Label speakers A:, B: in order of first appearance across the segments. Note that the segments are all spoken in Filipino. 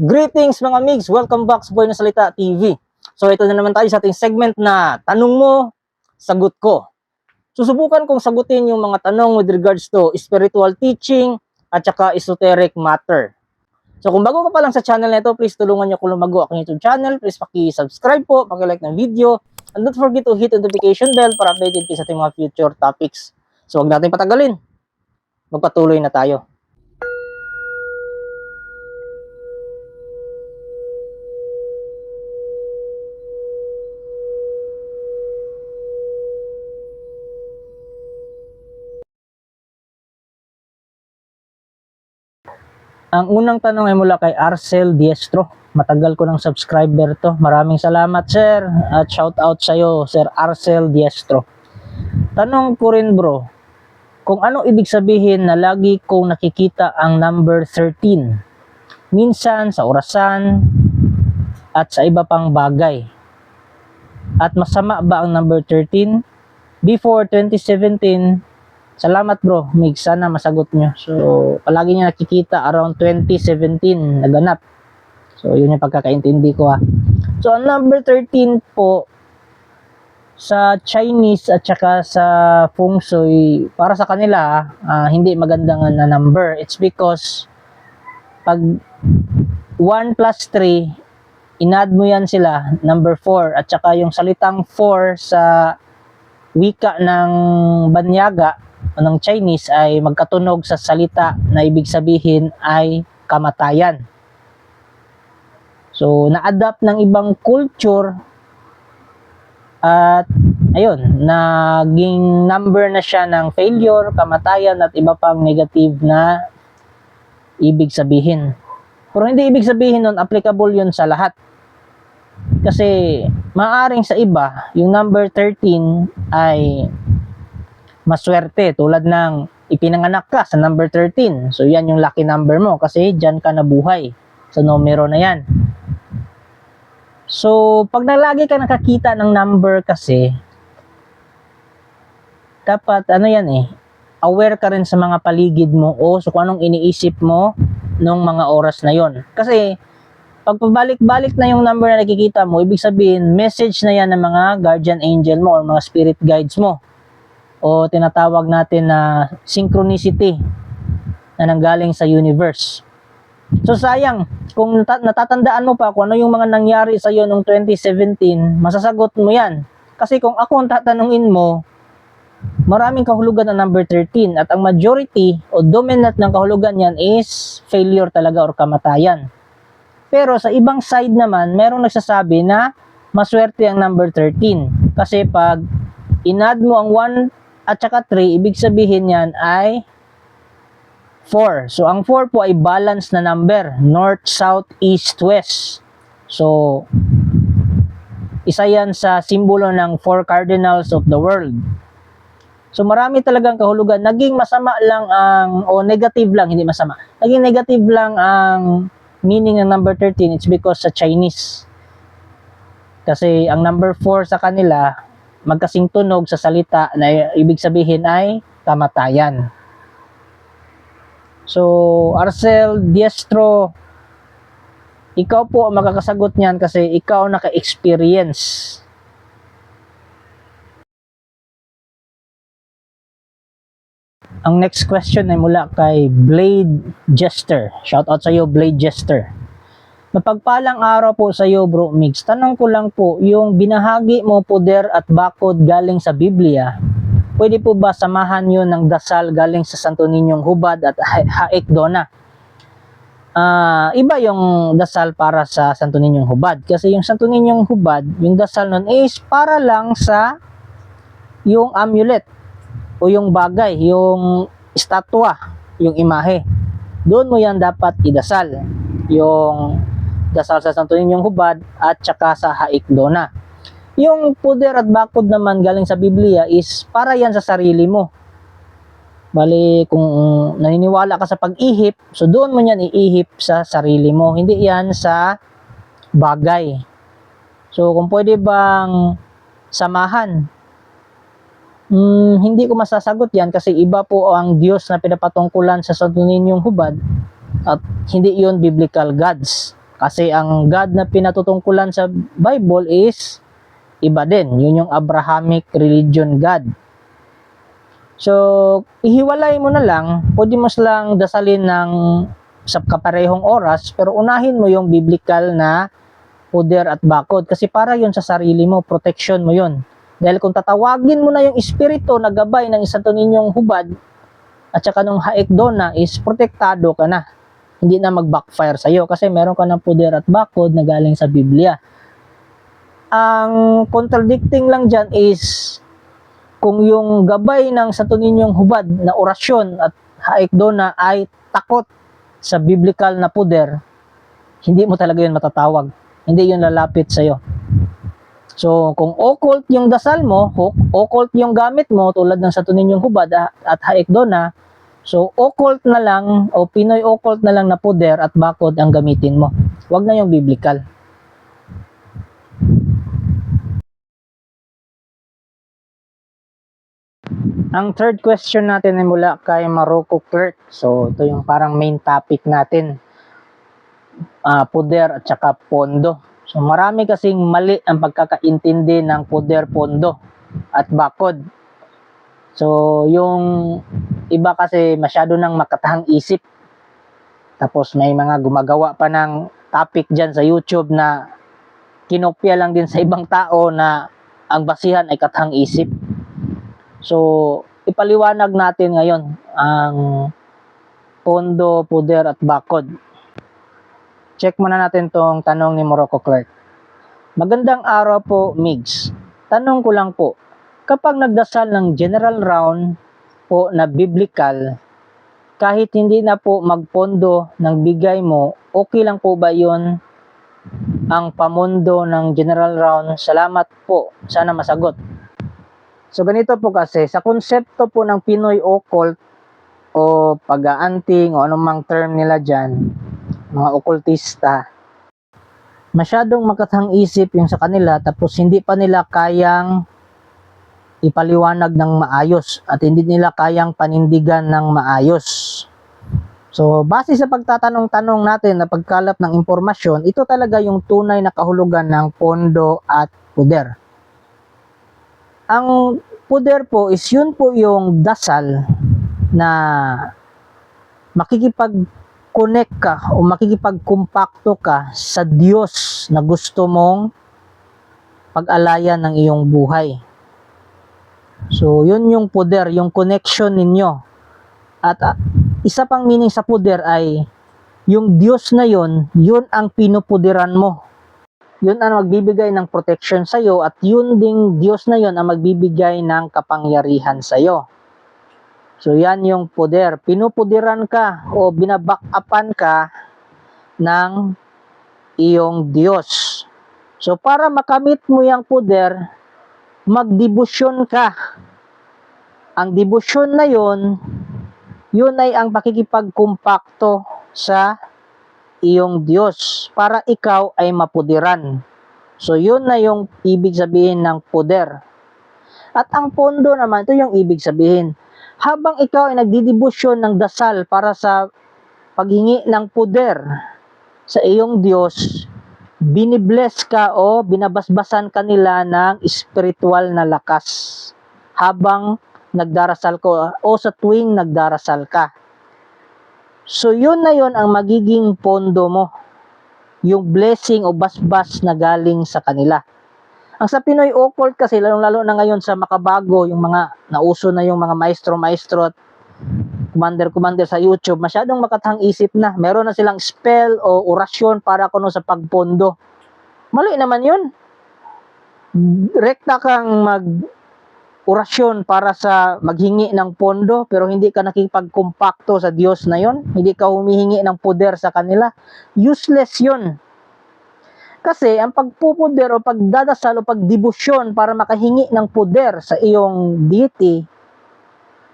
A: Greetings mga migs! Welcome back sa Boy na Salita TV. So ito na naman tayo sa ating segment na Tanong Mo, Sagot Ko. Susubukan kong sagutin yung mga tanong with regards to spiritual teaching at saka esoteric matter. So kung bago ka pa lang sa channel na ito, please tulungan niyo ako lumago aking YouTube channel. Please paki-subscribe po, paki-like ng video. And don't forget to hit the notification bell para updated kayo sa ating mga future topics. So huwag natin patagalin. Magpatuloy na tayo. Ang unang tanong ay mula kay Arcel Diestro. Matagal ko ng subscriber to. Maraming salamat sir at shout out sa iyo Sir Arcel Diestro. Tanong ko rin bro, kung ano ibig sabihin na lagi kong nakikita ang number 13. Minsan sa orasan at sa iba pang bagay. At masama ba ang number 13? Before 2017, salamat bro, Mig, sana masagot nyo. So, palagi niya nakikita around 2017 naganap. So, yun yung pagkakaintindi ko ha. So, ang number 13 po sa Chinese at saka sa Feng Shui, para sa kanila, hindi magandang na number. It's because pag 1 plus 3, inad mo yan sila, number 4. At saka yung salitang 4 sa wika ng Banyaga, ng Chinese ay magkatunog sa salita na ibig sabihin ay kamatayan. So, na-adapt ng ibang culture at ayun, naging number na siya ng failure, kamatayan at iba pang negative na ibig sabihin. Pero hindi ibig sabihin nun applicable yun sa lahat. Kasi maaring sa iba, yung number 13 ay maswerte, tulad ng ipinanganak ka sa number 13. So yan yung lucky number mo kasi dyan ka nabuhay sa numero na yan. So pag nalagi ka nakakita ng number kasi, dapat ano yan aware ka rin sa mga paligid mo o so kung anong iniisip mo nung mga oras na yon. Kasi pag pabalik-balik na yung number na nakikita mo, ibig sabihin message na yan ng mga guardian angel mo or mga spirit guides mo, o tinatawag natin na synchronicity na nanggaling sa universe. So sayang, kung natatandaan mo pa kung ano yung mga nangyari sa iyo noong 2017, masasagot mo yan. Kasi kung ako ang tatanungin mo, maraming kahulugan ng number 13 at ang majority o dominant ng kahulugan yan is failure talaga or kamatayan. Pero sa ibang side naman, merong nagsasabi na maswerte ang number 13. Kasi pag inad mo ang 1 at saka 3, ibig sabihin yan ay 4. So, ang 4 po ay balance na number. North, South, East, West. So, isa yan sa simbolo ng 4 cardinals of the world. So, marami talagang kahulugan. Naging masama lang o negative lang, hindi masama. Naging negative lang ang meaning ng number 13. It's because sa Chinese. Kasi ang number 4 sa kanila, magkasing tunog sa salita na ibig sabihin ay kamatayan. So, Arcel Diestro, ikaw po ang makakasagot niyan kasi ikaw naka-experience. Ang next question ay mula kay Blade Jester. Shout out sa iyo, Blade Jester. Mapagpalang araw po sa iyo, Bro Mix. Tanong ko lang po, yung binahagi mo poder at bakod galing sa Biblia, pwede po ba samahan yun ng dasal galing sa Santo Niñong Hubad at Haik Dona? Iba yung dasal para sa Santo Niñong Hubad. Kasi yung Santo Niñong Hubad, yung dasal nun is para lang sa yung amulet o yung bagay, yung estatwa, yung imahe. Doon mo yan dapat idasal. Yung dasal sa Santo Niñong Hubad at saka sa Haik Dona. Yung puder at bakod naman galing sa Biblia is para yan sa sarili mo. Bali, kung naniniwala ka sa pag-ihip, so doon mo yan iihip sa sarili mo. Hindi yan sa bagay. So, kung pwede bang samahan, hindi ko masasagot yan kasi iba po ang Diyos na pinapatungkulan sa Santo Niñong Hubad at hindi yun biblical gods. Kasi ang God na pinatutungkulan sa Bible is iba din. Yun yung Abrahamic religion God. So, ihiwalay mo na lang, pwede mo silang dasalin ng sa kaparehong oras, pero unahin mo yung biblical na puder at bakod. Kasi para yun sa sarili mo, protection mo yun. Dahil kung tatawagin mo na yung espiritu na gabay ng isa to ninyong hubad, at saka nung haekdona is protektado ka na. Hindi na mag-backfire sa'yo kasi meron ka ng puder at bakod na galing sa Biblia. Ang contradicting lang dyan is kung yung gabay ng Santo Ninyong hubad na orasyon at haekdona ay takot sa biblical na puder, hindi mo talaga yun matatawag. Hindi yun lalapit sa'yo. So, kung occult yung dasal mo, occult yung gamit mo tulad ng Santo Ninyong hubad at haekdona, so occult na lang o Pinoy occult na lang na puder at bakod ang gamitin mo. Huwag na yung biblical. Ang third question natin ay mula kay Marocco Clerk. So, ito yung parang main topic natin. Puder at saka pondo. So, marami kasing mali ang pagkakaintindi ng puder, pondo at bakod. So, yung iba kasi masyado nang makatahang isip. Tapos may mga gumagawa pa ng topic dyan sa YouTube na kinopya lang din sa ibang tao na ang basihan ay katahang isip. So, ipaliwanag natin ngayon ang pondo, puder at bakod. Check muna natin tong tanong ni Morocco Clerk. Magandang araw po, Migs. Tanong ko lang po, kapag nagdasal ng general round po na biblical, kahit hindi na po magpondo ng bigay mo, okay lang po ba yun ang pamundo ng general round? Salamat po. Sana masagot. So ganito po kasi, sa konsepto po ng Pinoy occult o pag-aanting o anumang term nila dyan, mga okultista, masyadong makatang isip yung sa kanila tapos hindi pa nila kayang ipaliwanag ng maayos at hindi nila kayang panindigan ng maayos. So, base sa pagtatanong-tanong natin na pagkalap ng impormasyon, ito talaga yung tunay na kahulugan ng pondo at puder. Ang puder po is yun po yung dasal na makikipag-connect ka o makikipag-kumpakto ka sa Diyos na gusto mong pag-alayan ng iyong buhay. So, yun yung puder, yung connection ninyo. At isa pang meaning sa puder ay yung Diyos na yun ang pinupuderan mo. Yun ang magbibigay ng protection sa'yo at yun ding Diyos na yun ang magbibigay ng kapangyarihan sa'yo. So, yan yung puder. Pinupuderan ka o binaback-upan ka ng iyong Diyos. So, para makamit mo yung puder, magdebosyon ka. Ang debosyon na yun ay ang pakikipagkumpakto sa iyong Diyos para ikaw ay mapudiran. So, yun na yung ibig sabihin ng puder. At ang pondo naman, ito yung ibig sabihin. Habang ikaw ay nagdidebosyon ng dasal para sa paghingi ng puder sa iyong Diyos, binibless ka o binabasbasan ka nila ng spiritual na lakas habang nagdarasal ko o sa tuwing nagdarasal ka. So yun na yun ang magiging pondo mo, yung blessing o basbas na galing sa kanila. Ang sa Pinoy occult kasi, lalo na ngayon sa makabago, yung mga nauso na yung mga maestro at commander sa YouTube, masyadong makatang isip na. Meron na silang spell o orasyon para kuno sa pagpondo. Mali naman yun. Rekta kang orasyon para sa maghingi ng pondo pero hindi ka nakipagkumpakto sa Diyos na yon, hindi ka humihingi ng poder sa kanila, useless yon. Kasi ang pagpupuder o pagdadasal o pagdebosyon para makahingi ng poder sa iyong deity,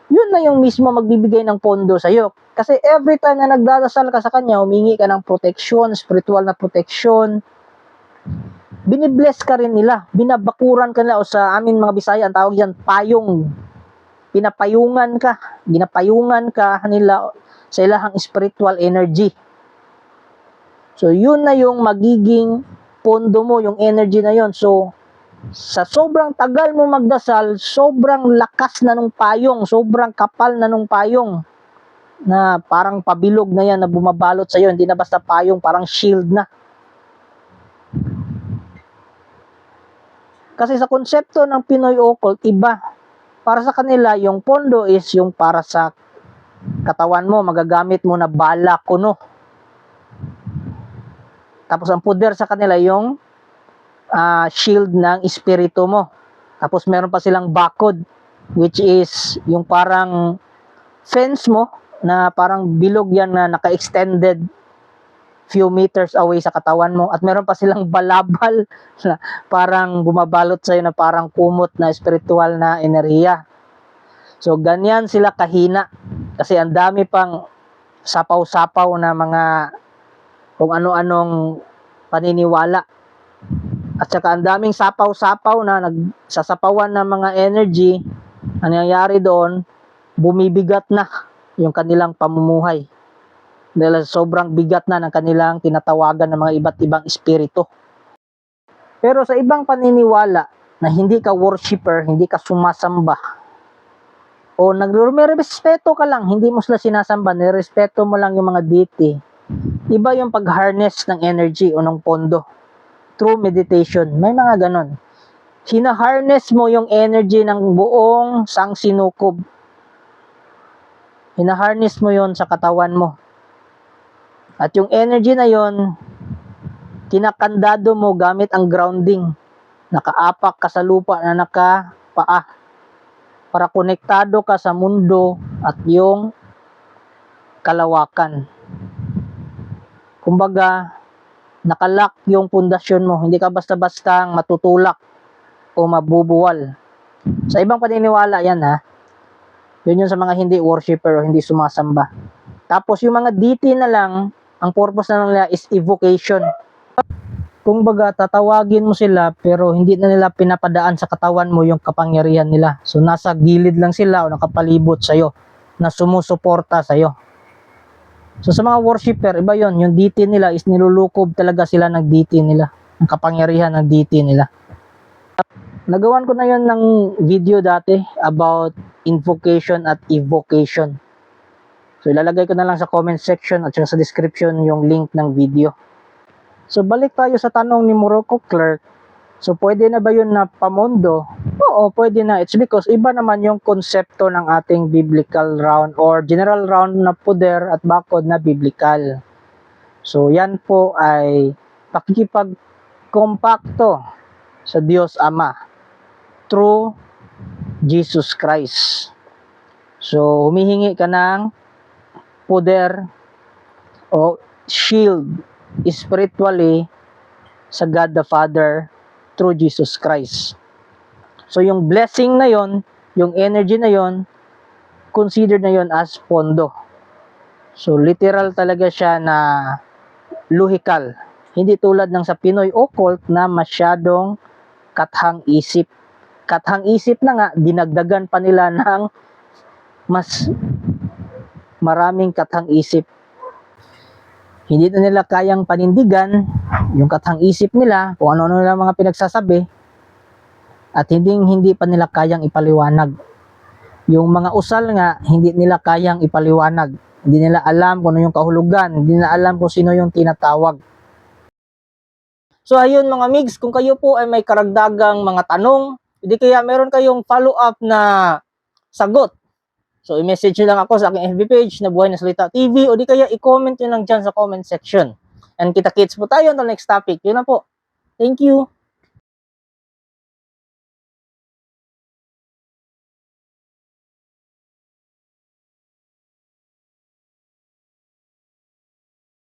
A: yun na yung mismo magbibigay ng pondo sa iyo. Kasi every time na nagdadasal ka sa kanya, humingi ka ng protection, spiritual na protection, binibless ka rin nila, binabakuran ka nila, o sa amin mga Bisaya, ang tawag yan, payong. Ginapayungan ka nila sa ilahang spiritual energy. So, yun na yung magiging pondo mo, yung energy na yun. So, sa sobrang tagal mo magdasal, sobrang lakas na nung payong, sobrang kapal na nung payong na parang pabilog na yan na bumabalot sa'yo. Hindi na basta payong, parang shield na. Kasi sa konsepto ng Pinoy Occult, iba. Para sa kanila, yung pondo is yung para sa katawan mo, magagamit mo na bala, kuno. Tapos ang puder sa kanila yung shield ng espiritu mo. Tapos meron pa silang bakod, which is yung parang fence mo, na parang bilog yan na naka-extended few meters away sa katawan mo. At meron pa silang balabal na parang bumabalot sa'yo na parang kumot na spiritual na enerhiya. So, ganyan sila kahina. Kasi ang dami pang sapaw-sapaw na mga kung ano-anong paniniwala. At saka ang daming sapaw-sapaw na nagsasapawan ng mga energy. Ang nangyayari doon, bumibigat na yung kanilang pamumuhay. Dahil sobrang bigat na ng kanilang tinatawagan ng mga iba't ibang espiritu. Pero sa ibang paniniwala na hindi ka worshiper, hindi ka sumasamba, o nagre-respeto ka lang, hindi mo sila sinasamba, nirespeto mo lang yung mga deity, iba yung pag-harness ng energy o ng pondo. Through meditation, may mga ganon. Hina-harness mo yung energy ng buong sangsinukob. Hina-harness mo yon sa katawan mo. At yung energy na yon, kinakandado mo gamit ang grounding. Nakaapak ka sa lupa na nakapaa. Para konektado ka sa mundo at yung kalawakan. Kumbaga, nakalock yung pundasyon mo. Hindi ka basta-bastang matutulak o mabubuwal. Sa ibang paniniwala yan ha. Yun yung sa mga hindi worshiper o hindi sumasamba. Tapos yung mga deity na lang, ang purpose na nila is evocation. Kung baga, tatawagin mo sila pero hindi na nila pinapadaan sa katawan mo yung kapangyarihan nila. So nasa gilid lang sila o nakapalibot sa'yo na sumusuporta sa'yo. So sa mga worshiper, iba yon. Yung deity nila is nilulukob talaga sila ng deity nila. Ang kapangyarihan ng deity nila. Nagawan ko na yon ng video dati about invocation at evocation. So ilalagay ko na lang sa comment section at sa description yung link ng video. So balik tayo sa tanong ni Morocco Clerk. So pwede na ba yun na pamondo? Oo, pwede na. It's because iba naman yung konsepto ng ating biblical round or general round na puder at bakod na biblical. So yan po ay pakikipagkompakto sa Diyos Ama through Jesus Christ. So humihingi ka ng poder o shield spiritually sa God the Father through Jesus Christ. So yung blessing na yon, yung energy na yon, considered na yon as pondo. So literal talaga siya na lohikal. Hindi tulad ng sa Pinoy Occult na masyadong kathang isip. Kathang isip na nga, dinagdagan pa nila ng mas maraming kathang isip. Hindi na nila kayang panindigan yung kathang isip nila, kung ano-ano nila mga pinagsasabi, at hindi pa nila kayang ipaliwanag. Yung mga usal nga, hindi nila kayang ipaliwanag. Hindi nila alam kung ano yung kahulugan, hindi nila alam kung sino yung tinatawag. So ayun mga migs, kung kayo po ay may karagdagang mga tanong, hindi kaya meron kayong follow-up na sagot, so i-message nyo lang ako sa aking FB page na Buhay na Salita TV o di kaya i-comment nyo lang dyan sa comment section. And kita-kits po tayo on the next topic. Yun na po. Thank you.